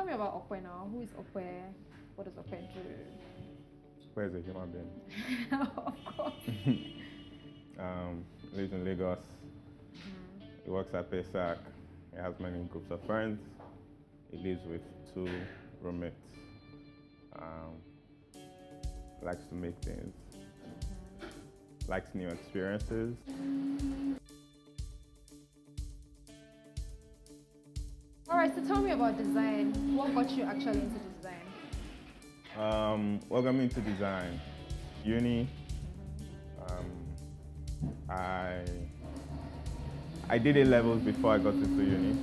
me about Ope now. Who is Ope? What does Ope do? Ope is a human being. Of course. Lives in Lagos. He works at Paystack. He has many groups of friends. He lives with 2 roommates. Likes to make things. Likes new experiences. Alright, so tell me about design. What got you actually into design? What got me into design? Uni. I did A-levels before I got into uni.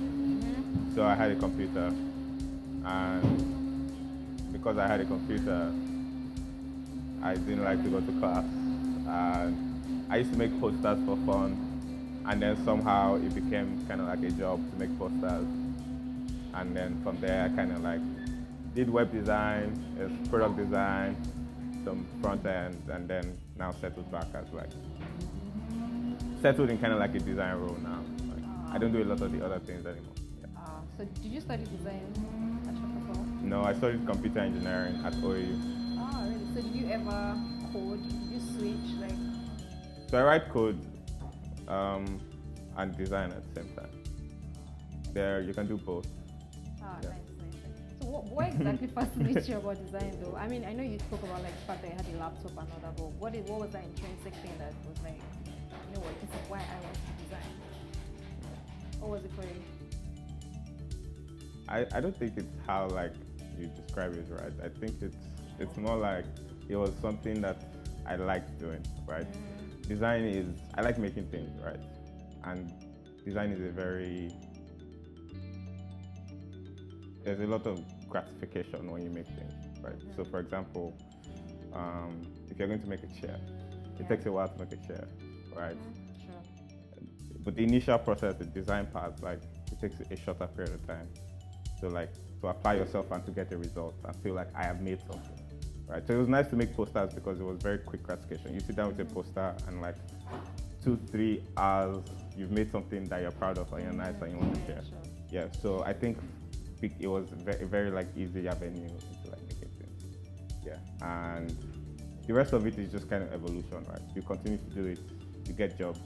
So I had a computer. And because I had a computer, I didn't like to go to class. And I used to make posters for fun. And then somehow it became kind of like a job to make posters. And then from there, I kind of like did web design, product design, some front end, and then now settled back as like, settled in kind of like a design role now. Like, I don't do a lot of the other things anymore. Yeah. So did you study design at Shopify? No, I studied computer engineering at OAU. Oh, really? So did you ever code? Did you switch like? So I write code and design at the same time. There, you can do both. Ah, yeah. Nice. So what exactly fascinates you about design though? I mean, I know you spoke about like the fact that you had a laptop and all that, but what was that intrinsic thing that was like, you know what, this is why I want to design? What was it for you? I don't think it's how like you describe it, right? I think it's more like it was something that I liked doing, right? Design is, I like making things, right? And design is there's a lot of gratification when you make things, right? So for example, if you're going to make a chair, it takes a while to make a chair, right? Sure. But the initial process, the design part, like it takes a shorter period of time. So like to apply yourself and to get a result and feel like I have made something, right? So it was nice to make posters because it was very quick gratification. You sit down with a poster and like 2-3 hours, you've made something that you're proud of and you're nice and you want to share. Sure. Yeah, so I think it was a very like easy avenue into like making things. Yeah, and the rest of it is just kind of evolution, right? You continue to do it, you get jobs,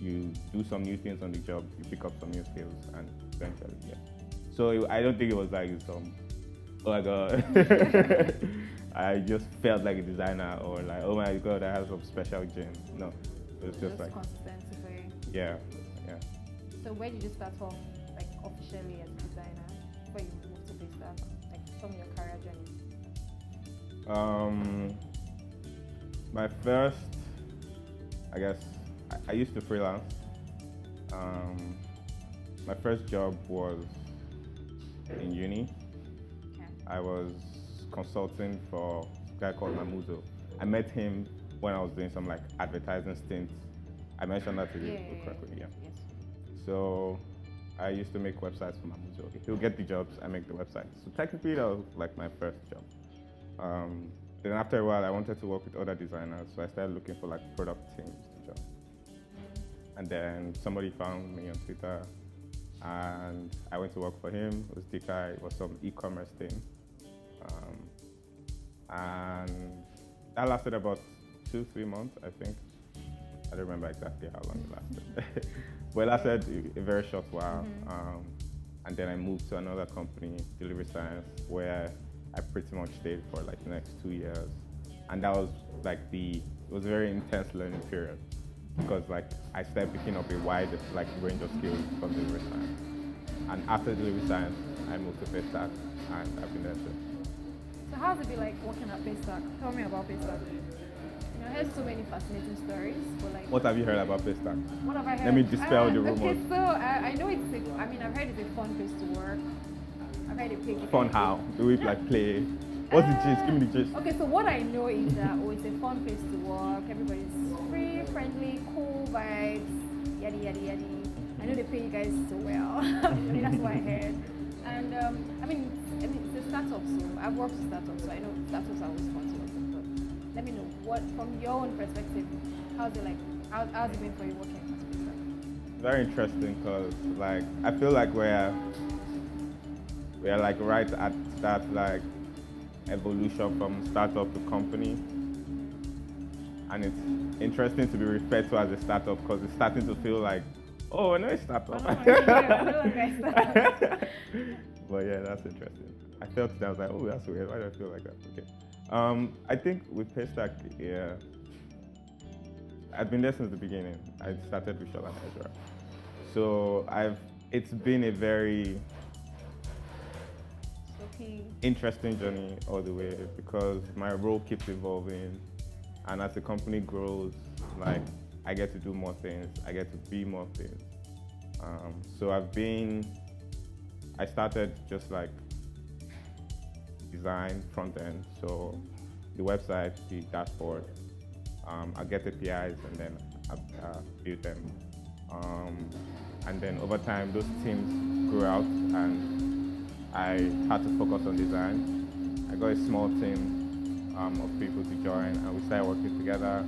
you do some new things on the job, you pick up some new skills, and eventually, yeah. So I don't think it was like some, oh my god, I just felt like a designer, or like, oh my god, I have some special gene. No, it was just like consistency for you. Yeah. So where did you start off, like officially as a designer, before you moved to Paystack, like from your career journey? My first, I guess, I used to freelance. My first job was in uni. Okay. I was consulting for a guy called Mamuzo. I met him when I was doing some like advertising stints. I mentioned that to you correctly, yeah. Yes. So I used to make websites for Mamuzo. He'll get the jobs, I make the websites. So technically that was like my first job. Then after a while I wanted to work with other designers, so I started looking for like product teams to join. And then somebody found me on Twitter and I went to work for him. It was Dika, it was some e-commerce thing. And that lasted about 2-3 months, I think. I don't remember exactly how long it lasted. But it lasted a very short while. And then I moved to another company, Delivery Science, where I pretty much stayed for like the next 2 years. And that was like it was a very intense learning period because like I started picking up a wide like range of skills from Delivery Science. And after Delivery Science, I moved to Paystack and I've been there since. So how's it been like working at Paystack? Tell me about Paystack. You know, I heard so many fascinating stories, but like... What have you heard about Paystack? What have I heard? Let me dispel the rumors. Okay, so I know I've heard it's a fun place to work. I've heard it pays. Fun how? Do we like play? What's the gist? Give me the gist. Okay, so what I know is that it's a fun place to work. Everybody's free, friendly, cool vibes, yaddy yaddy yaddy. I know they pay you guys so well. That's what I heard. And I mean it's a startup, so I've worked with startups, so I know startups are always fun to work with. But let me know what, from your own perspective, how's it been for you working at Paystack? Very interesting because like I feel like we're We are like right at that like evolution from startup to company, and it's interesting to be referred to as a startup because it's starting to feel like, oh, we're not a startup. But yeah, that's interesting. I felt that I was like, oh, that's weird. Why do I feel like that? Okay. I think with Paystack, yeah, I've been there since the beginning. I started with Shola Nigeria. So it's been a very interesting journey all the way because my role keeps evolving, and as the company grows, like I get to do more things, I get to be more things. So I started just like design front end, so the website, the dashboard. I get APIs and then I build them. And then over time, those teams grew out and I had to focus on design. I got a small team of people to join and we started working together.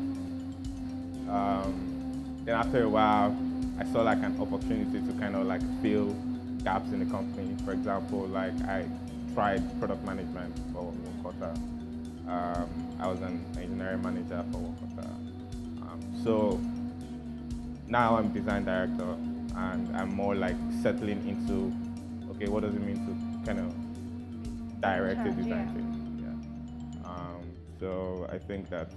Then after a while, I saw like an opportunity to kind of like fill gaps in the company. For example, like I tried product management for 1 quarter. I was an engineering manager for 1 quarter. So now I'm design director and I'm more like settling into, okay, what does it mean to kind of direct a design team? Yeah. So I think that,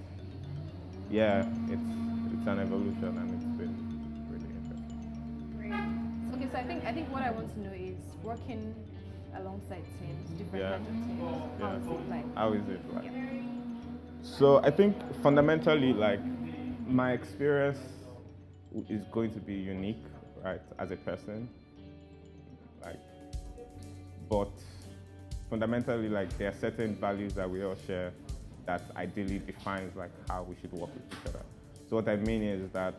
yeah, it's an evolution and it's been really interesting. Great. Okay, so I think what I want to know is working alongside teams, different kinds of teams. How is it like? How is it like? So I think fundamentally, like my experience is going to be unique, right, as a person. Like, but fundamentally, like there are certain values that we all share that ideally defines like how we should work with each other. So what I mean is that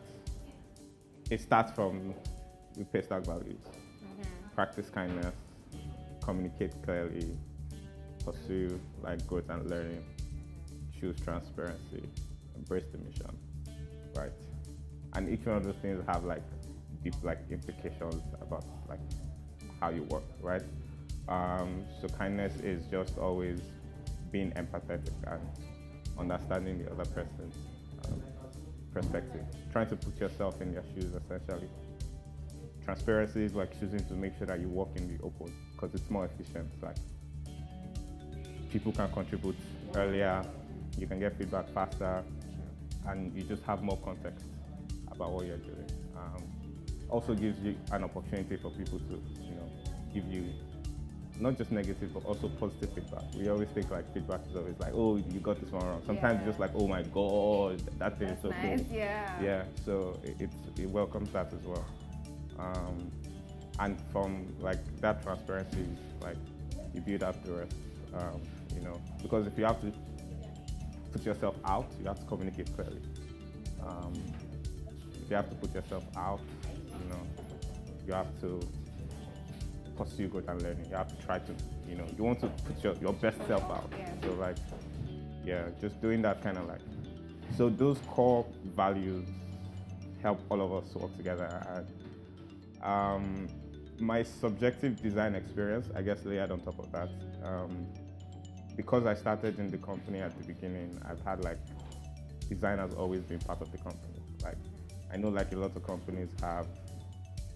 it starts from the Paystack values: practice kindness, communicate clearly, pursue like growth and learning, choose transparency, embrace the mission, right? And each one of those things have like deep like implications about like how you work, right? So kindness is just always being empathetic and understanding the other person's perspective, trying to put yourself in their shoes essentially. Transparency is like choosing to make sure that you work in the open because it's more efficient. Like people can contribute earlier, you can get feedback faster, and you just have more context about what you're doing. Also gives you an opportunity for people to, give you not just negative but also positive feedback. We always think like feedback is always like, oh, you got this one wrong. Sometimes it's just like, oh my god, that thing is so nice. cool. Yeah. So it welcomes that as well. And from like that transparency, like you build up the rest. Because if you have to put yourself out, you have to communicate clearly. If you have to put yourself out, you have to pursue growth and learning. You have to try to, you want to put your best self out. So like, just doing that kind of like. So those core values help all of us work together. And my subjective design experience, I guess, layered on top of that. Because I started in the company at the beginning, I've had like design has always been part of the company. Like I know like a lot of companies have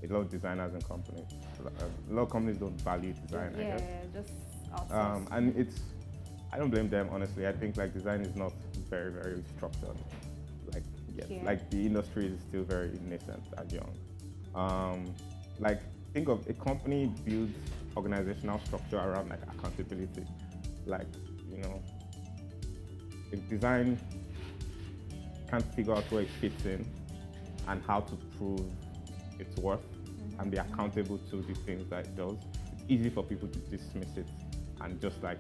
a lot of designers in companies. A lot of companies don't value design, I guess. Just outsource. And I don't blame them, honestly. I think like design is not very, very structured. Like the industry is still very nascent and young. Like think of a company builds organizational structure around like accountability. Like, if design can't figure out where it fits in and how to prove its worth and be accountable to the things that it does, it's easy for people to dismiss it and just like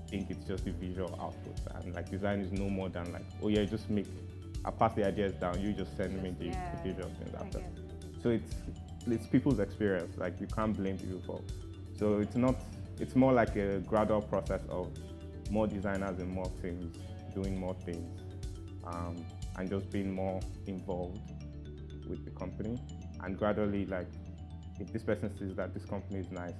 think it's just the visual output. And like design is no more than like, oh yeah, I'll pass the ideas down, you just send me the visual things after. So it's people's experience, like you can't blame people for. So it's more like a gradual process of more designers and more teams doing more things, and just being more involved with the company. And gradually, like, if this person sees that this company is nice,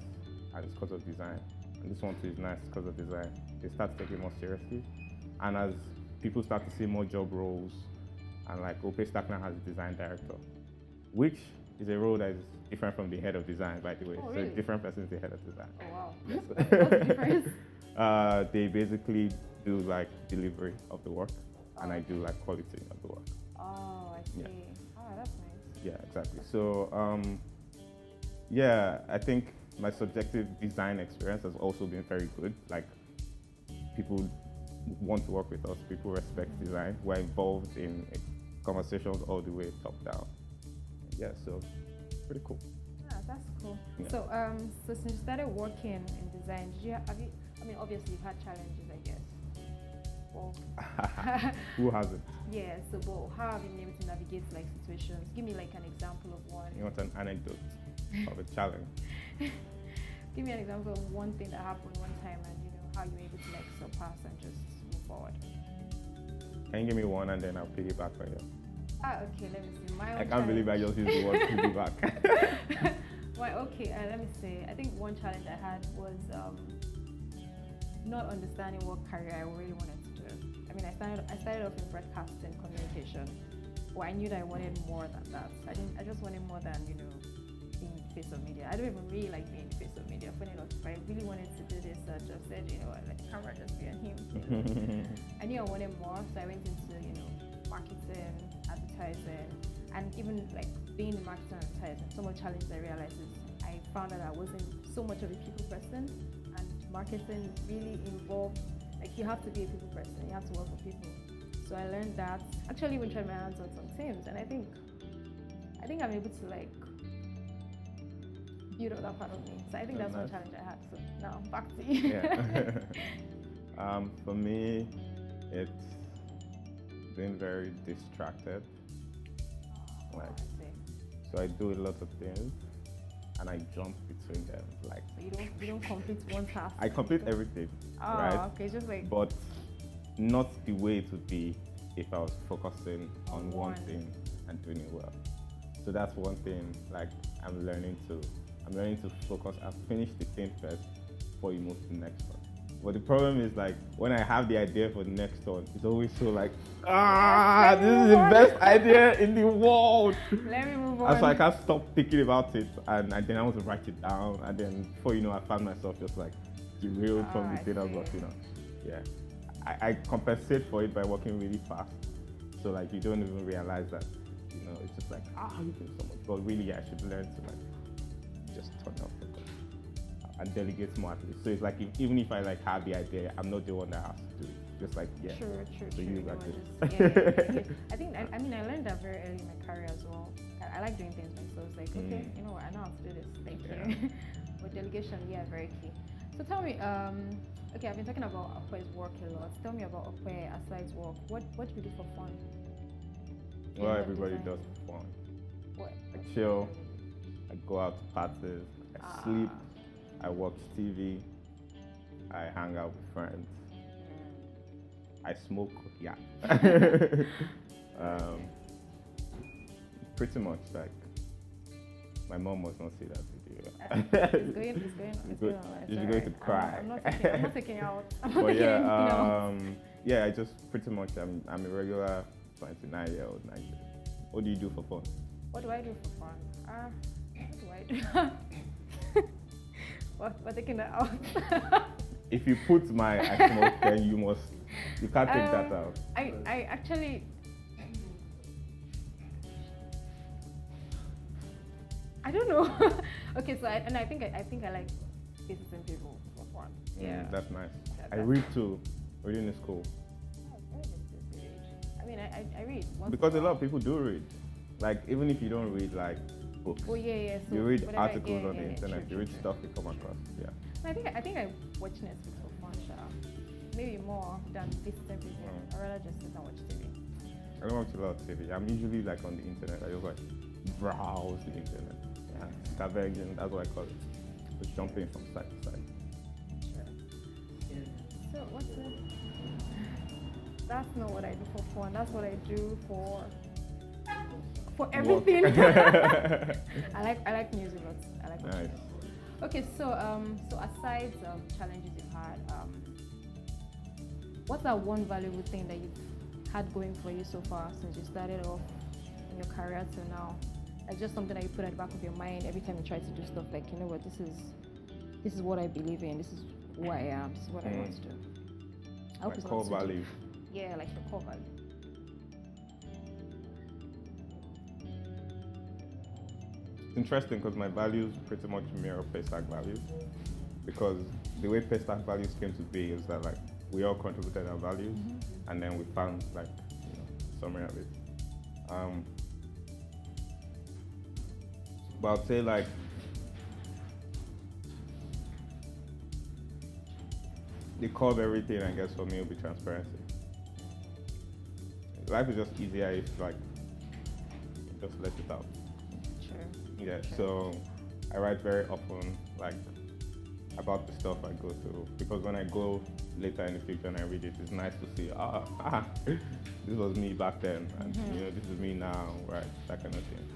and it's because of design. And this one too is nice because of design. They start to take it more seriously. And as people start to see more job roles, and like Paystack now has a design director, which is a role that is different from the head of design, by the way. Oh, So really? a different person is the head of design. Oh wow. Yes. What's the difference? They basically do like delivery of the work, and I do like quality of the work. Oh, I see. Yeah. Oh, that's nice. Yeah, exactly. So, yeah, I think my subjective design experience has also been very good. Like, people want to work with us, people respect design. We're involved in conversations all the way top down. Yeah, so pretty cool. Yeah, that's cool. Yeah. So, so since you started working in design, did you have you? I mean, obviously you've had challenges, I guess. Well, Who hasn't? yeah. So, but how have you been able to navigate like situations? Give me like an example of one. You want an anecdote of a challenge? Give me an example of one thing that happened one time, and you know how you were able to like surpass and just move forward. Can you give me one and then I'll piggyback on you? Okay. Let me see. My own I can't believe I just used the word piggyback. Let me say. I think one challenge I had was not understanding what career I really wanted to do. I mean, I started off in broadcasting communication. Well, I knew that I wanted more than that. I just wanted more than, you know, being the face of media. I don't even really like being the face of media. Funny enough, if I really wanted to do this, I just said, you know what, let the camera just be on him. You know? I knew I wanted more, so I went into, you know, marketing, advertising, and even like being in marketing and advertising. Some of the challenges I realized is I found that I wasn't so much of a people person, and marketing really involved, like you have to be a people person, you have to work with people. So I learned that. Actually, even tried my hands on some teams, and I think I'm able to like build up that part of me. So I think that's one challenge I had. So now back to you. Yeah. For me, it's being very distracted. Like, so I do a lot of things, and I jump between them. Like, so you don't complete one task. I complete everything, right? Okay, just like. But not the way it would be if I was focusing on one thing and doing it well. So that's one thing. Like, I'm learning to focus and finish the thing first before you move to the next one. But the problem is, like, when I have the idea for the next one, it's always so like, this is the best idea in the world. Let me move on. And so I can't stop thinking about it, and then I want to write it down, and then before you know, I found myself just like derailed from the thing I was working on. Yeah, I compensate for it by working really fast. So like you don't even realize that, you know, it's just like, you do so much. But really, I should learn to like just turn off focus and delegate more at least. So it's like even if I like have the idea, I'm not the one that has to do it. Just like True. So you like this. Yeah. I think I learned that very early in my career as well. I like doing things myself. It's like, okay, you know what, I know how to do this. Thank you. But delegation, very key. So tell me, okay, I've been talking about Okwe's work a lot. Tell me about Okwe aside work. What do you do for fun? Well, everybody does for fun. What? I chill. I go out to parties. I sleep. I watch TV. I hang out with friends. I smoke. Yeah. Pretty much like my mom must not see that video. It's going on. She's going to cry. I'm not taking out. But yeah, I just pretty much I'm a regular 29-year-old Nigerian. What do you do for fun? What do I do for fun? What do I do? We're taking that out. If you put my I smoke, then you can't take that out. I actually, I don't know. Okay, so I think I like visiting people for fun. Yeah, that's nice. I read too. Reading is cool. I mean, I read. Because a lot of people do read. Like, even if you don't read like books. Oh yeah. So you read articles on the internet. You read stuff you come across. Yeah. I think I watch Netflix for fun, maybe more than visiting people. I'd rather just sit and watch TV. I don't watch a lot of TV. I'm usually like on the internet. I just like browse the internet. Yeah. Scavenging, that's what I call it. Just jumping from side to side. Sure. So what's it? That's not what I do for fun. That's what I do for everything. I like music lots. I like nice. Okay, so aside challenges you've had, what's that one valuable thing that you've had going for you so far since you started off in your career till now? Like just something that you put at the back of your mind every time you try to do stuff. Like, you know what, this is what I believe in. This is who I am. This is what I want to do. I hope My it's core not too value. deep. Yeah, like your core value. It's interesting because my values pretty much mirror Paystack values, because the way Paystack values came to be is that like we all contributed our values, and then we found like summary of it. But I'd say like the core of everything, I guess, for me will be transparency. Life is just easier if like you just let it out. Sure. Yeah. Sure. So I write very often like about the stuff I go through, because when I go later in the future and I read it, it's nice to see this was me back then, and this is me now, right? That kind of thing.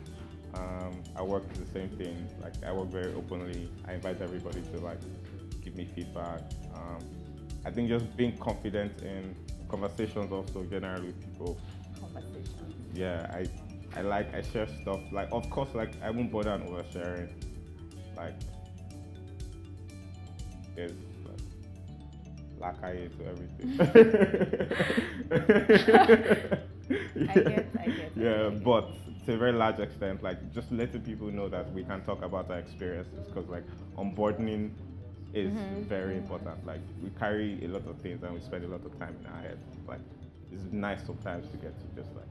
I work the same thing. Like I work very openly. I invite everybody to like give me feedback. I think just being confident in conversations also generally with people. Conversation. Yeah, I share stuff. Like of course, like I won't bother on oversharing. Like there's like lack to everything. I get. Yeah, but to a very large extent, like just letting people know that we can talk about our experiences, because like onboarding is very important. Like we carry a lot of things and we spend a lot of time in our head. Like it's nice sometimes to get to just like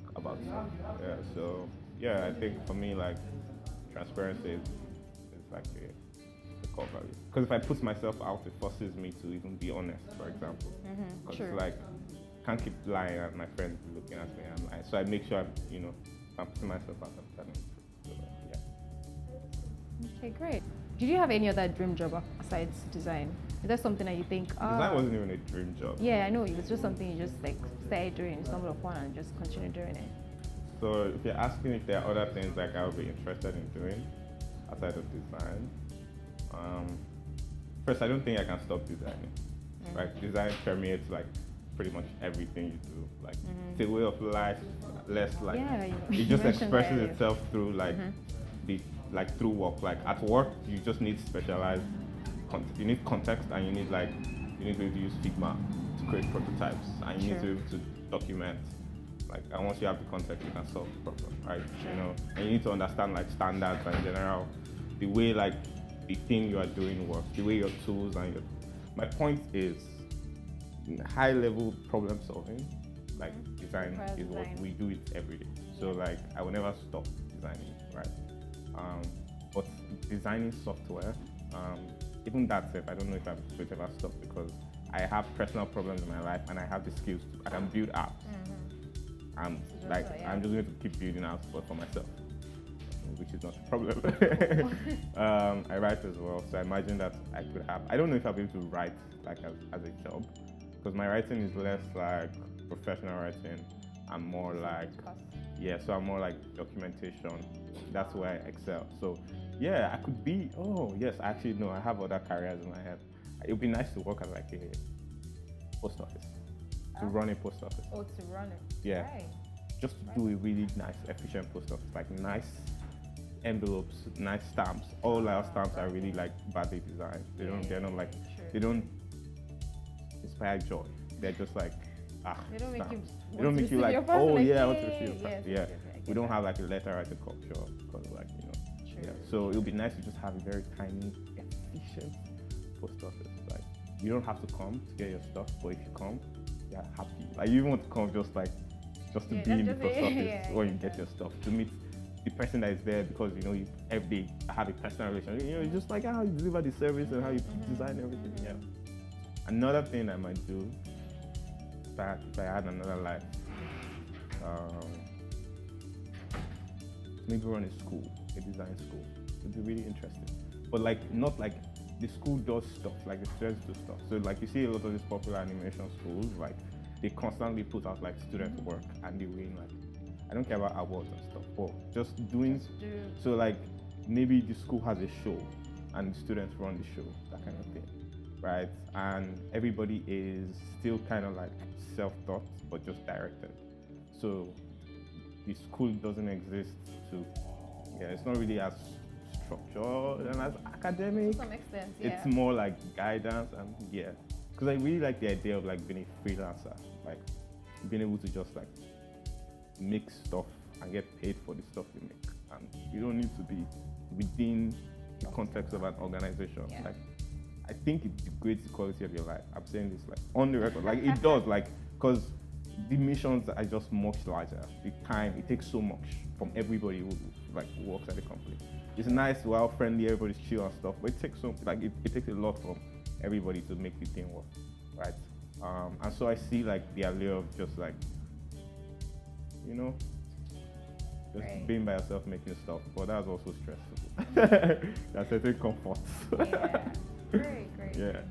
talk about stuff. Yeah, so yeah, I think for me like transparency is like the core value. Because if I put myself out, it forces me to even be honest, for example. Because Sure. like can't keep lying and my friends looking at me and I'm lying. So I make sure I'm putting myself out, I'm telling the truth. So, yeah. Okay, great. Did you have any other dream job besides design? Is that something that you think? Design wasn't even a dream job. Yeah, I know. It was just something you just like started doing, stumbled upon, and just continue doing it. So if you're asking if there are other things like I would be interested in doing outside of design, first I don't think I can stop designing. Like design permeates like pretty much everything you do. Like it's a way of life, less like it just expresses itself through like through work. Like at work you just need specialized you need context, and you need to be able to use Figma to create prototypes, and you need to be able to document. Like, and once you have the context, you can solve the problem, right? And you need to understand like standards and in general, the way like the thing you are doing works, the way your tools and your. My point is, high level problem solving, like design is what we do it every day. So like I will never stop designing, right? But designing software, even that said, I don't know if I would ever stop, because I have personal problems in my life and I have the skills I can build apps. I'm just going to keep building apps, but for myself, which is not a problem. I write as well, so I imagine that I could have. I don't know if I'll be able to write like as a job, because my writing is less like professional writing. I'm more like so I'm more like documentation. That's where I excel. So yeah, I could be. Oh yes, actually no, I have other careers in my head. It would be nice to work at like a post office. To run a post office. Oh, to run it. Yeah. Right. Just to do a really nice, efficient post office. Like nice envelopes, nice stamps. All our stamps are really like badly designed. They're not like they don't inspire joy. They're just like they don't make you they don't make you like, oh yeah, I want to receive your yes, we don't have like a letter at the culture, because like yeah. So it would be nice to just have a very tiny, efficient post office. Like you don't have to come to get your stuff, but if you come, you're happy. Like you even want to come just to be in the post office when you get your stuff, to meet the person that is there, because you every day have a personal relationship. Just like how you deliver the service and how you design everything. Yeah. Another thing I might do if I had another life, maybe run a school, a design school. It'd be really interesting. But like not like the school does stuff, like the students do stuff. So like you see a lot of these popular animation schools, like they constantly put out like student work and they win like, I don't care about awards and stuff, but just doing so like maybe the school has a show and students run the show, that kind of thing, right? And everybody is still kind of like self-taught, but just directed. So the school doesn't exist to, yeah, it's not really as structured and as academic. To some extent, yeah. It's more like guidance and yeah. Because I really like the idea of like being a freelancer, like being able to just like make stuff and get paid for the stuff you make. And you don't need to be within the context of an organization. Yeah. Like, I think it degrades the quality of your life. I'm saying this like on the record, like it does, like, because the missions are just much larger. The time, it takes so much from everybody who like works at the company. It's nice, well, friendly, everybody's chill and stuff, but it takes so like it takes a lot from everybody to make the thing work, right? And so I see like the allure of just like, you know, just Right. being by yourself making stuff, but that's also stressful. That's a big comfort. Yeah. Great. Yeah.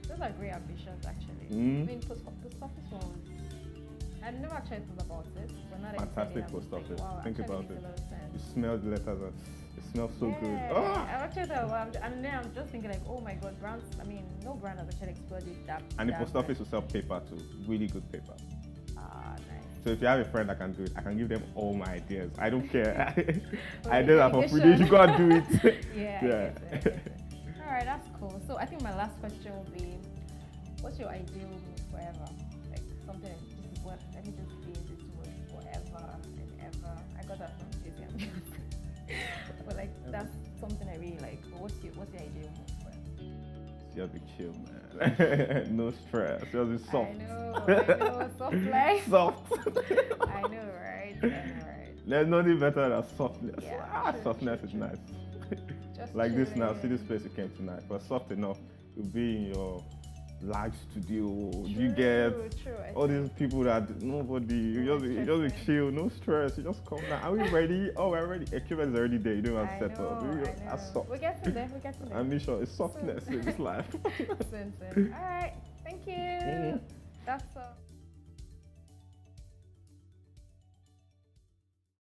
Those are great ambitions, actually. Mm. I mean, post office was. I've never actually thought about it, but now that Fantastic you said it, post I'm office. like, wow, Think actually about makes it. a lot of sense. You smell the letters, and it smells so good. Yeah, Ah! I actually thought, well, and then I'm just thinking like, oh my god, brands. I mean, no brand has actually explored it that. And the that post much. office will sell paper too, really good paper. Ah, nice. So if you have a friend that can do it, I can give them all my ideas. I don't care. Oh, I the do that for free. delegation. You gotta do it. Yeah. Yeah. I get it. All right, that's cool. So I think my last question will be, what's your ideal mood forever? Like something like, this is what, let me just be in this mood forever and ever. I got that from Jay-Z and Beyonce. But like that's something I really like. But what's your ideal mood forever? Just be chill, man. No stress. Just be soft. I know, soft life. Soft. I know, right? There's nothing better than softness. Yeah, true, Softness true, is true. nice. Just Like this now, see chilling. this place you came tonight. But soft enough, you'll be in your live studio. You get True, I all think. these people that nobody. You just be chill, no stress. You just come down. Are we ready? Oh, we're ready. Equipment is already there. You don't have I to set up. know. That's soft. We're getting there. Ambition is softness in this life. Soon. All right. Thank you. Mhm. That's all.